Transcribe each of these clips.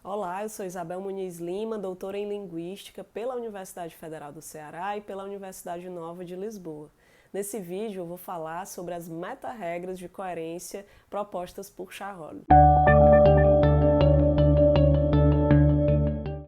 Olá, eu sou Isabel Muniz Lima, doutora em Linguística pela Universidade Federal do Ceará e pela Universidade Nova de Lisboa. Nesse vídeo eu vou falar sobre as meta-regras de coerência propostas por Charolles.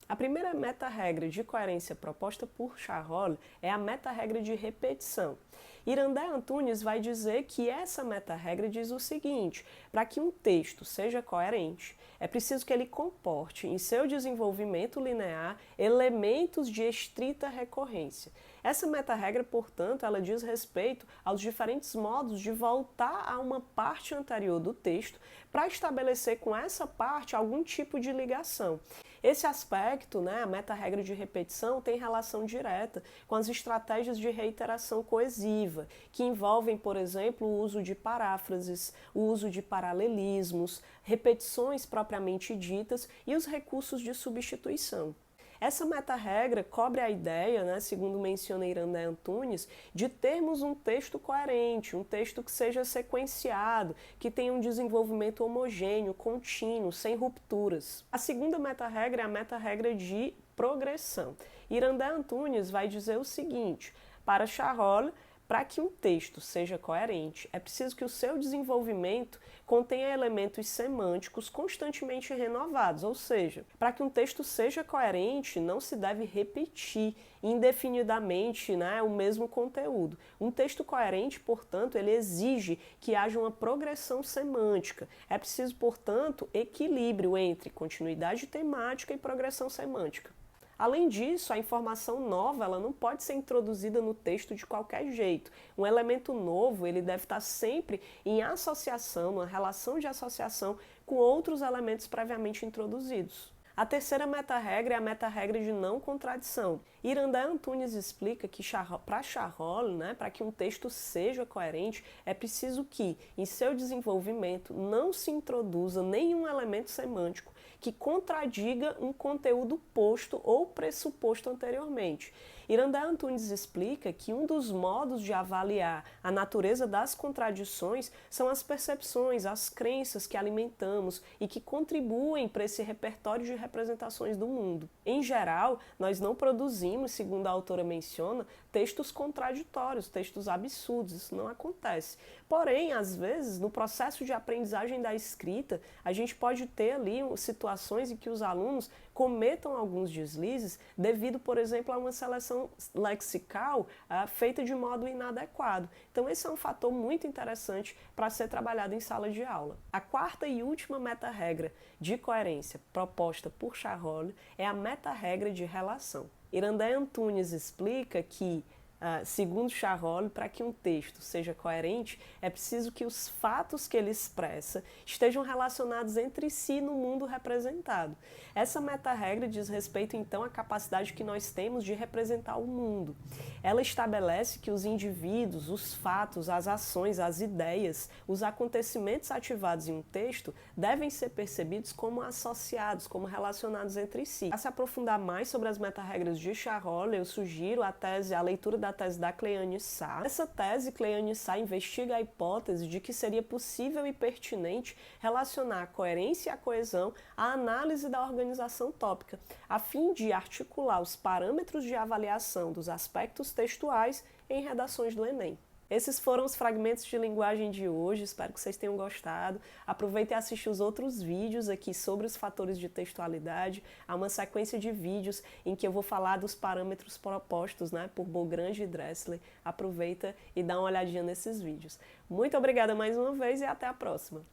A primeira meta-regra de coerência proposta por Charolles é a meta-regra de repetição. Irandé Antunes vai dizer que essa meta-regra diz o seguinte: para que um texto seja coerente, é preciso que ele comporte em seu desenvolvimento linear elementos de estrita recorrência. Essa meta-regra, portanto, ela diz respeito aos diferentes modos de voltar a uma parte anterior do texto para estabelecer com essa parte algum tipo de ligação. Esse aspecto, a meta-regra de repetição, tem relação direta com as estratégias de reiteração coesiva, que envolvem, por exemplo, o uso de paráfrases, o uso de paralelismos, repetições propriamente ditas e os recursos de substituição. Essa meta-regra cobre a ideia, segundo menciona Irandé Antunes, de termos um texto coerente, um texto que seja sequenciado, que tenha um desenvolvimento homogêneo, contínuo, sem rupturas. A segunda meta-regra é a meta-regra de progressão. Irandé Antunes vai dizer o seguinte: para Charolles, para que um texto seja coerente, é preciso que o seu desenvolvimento contenha elementos semânticos constantemente renovados, ou seja, para que um texto seja coerente, não se deve repetir indefinidamente o mesmo conteúdo. Um texto coerente, portanto, ele exige que haja uma progressão semântica. É preciso, portanto, equilíbrio entre continuidade temática e progressão semântica. Além disso, a informação nova ela não pode ser introduzida no texto de qualquer jeito. Um elemento novo ele deve estar sempre em associação, uma relação de associação com outros elementos previamente introduzidos. A terceira meta-regra é a meta-regra de não contradição. Irandé Antunes explica que para Charolles, para que um texto seja coerente, é preciso que, em seu desenvolvimento, não se introduza nenhum elemento semântico que contradiga um conteúdo posto ou pressuposto anteriormente. Irandé Antunes explica que um dos modos de avaliar a natureza das contradições são as percepções, as crenças que alimentamos e que contribuem para esse repertório de representações do mundo. Em geral, nós não produzimos, segundo a autora menciona, textos contraditórios, textos absurdos, isso não acontece. Porém, às vezes, no processo de aprendizagem da escrita, a gente pode ter ali situações em que os alunos cometam alguns deslizes devido, por exemplo, a uma seleção lexical feita de modo inadequado. Então, esse é um fator muito interessante para ser trabalhado em sala de aula. A quarta e última meta-regra de coerência proposta por Charolles é a meta-regra de relação. Irandé Antunes explica que, segundo Charolles, para que um texto seja coerente, é preciso que os fatos que ele expressa estejam relacionados entre si no mundo representado. Essa meta-regra diz respeito, então, à capacidade que nós temos de representar o mundo. Ela estabelece que os indivíduos, os fatos, as ações, as ideias, os acontecimentos ativados em um texto devem ser percebidos como associados, como relacionados entre si. Para se aprofundar mais sobre as meta-regras de Charolles, eu sugiro a leitura da tese da Cleane Sá. Nessa tese, Cleane Sá investiga a hipótese de que seria possível e pertinente relacionar a coerência e a coesão à análise da organização tópica, a fim de articular os parâmetros de avaliação dos aspectos textuais em redações do Enem. Esses foram os fragmentos de linguagem de hoje, espero que vocês tenham gostado. Aproveite e assiste os outros vídeos aqui sobre os fatores de textualidade. Há uma sequência de vídeos em que eu vou falar dos parâmetros propostos por Beaugrand e Dressler. Aproveita e dá uma olhadinha nesses vídeos. Muito obrigada mais uma vez e até a próxima!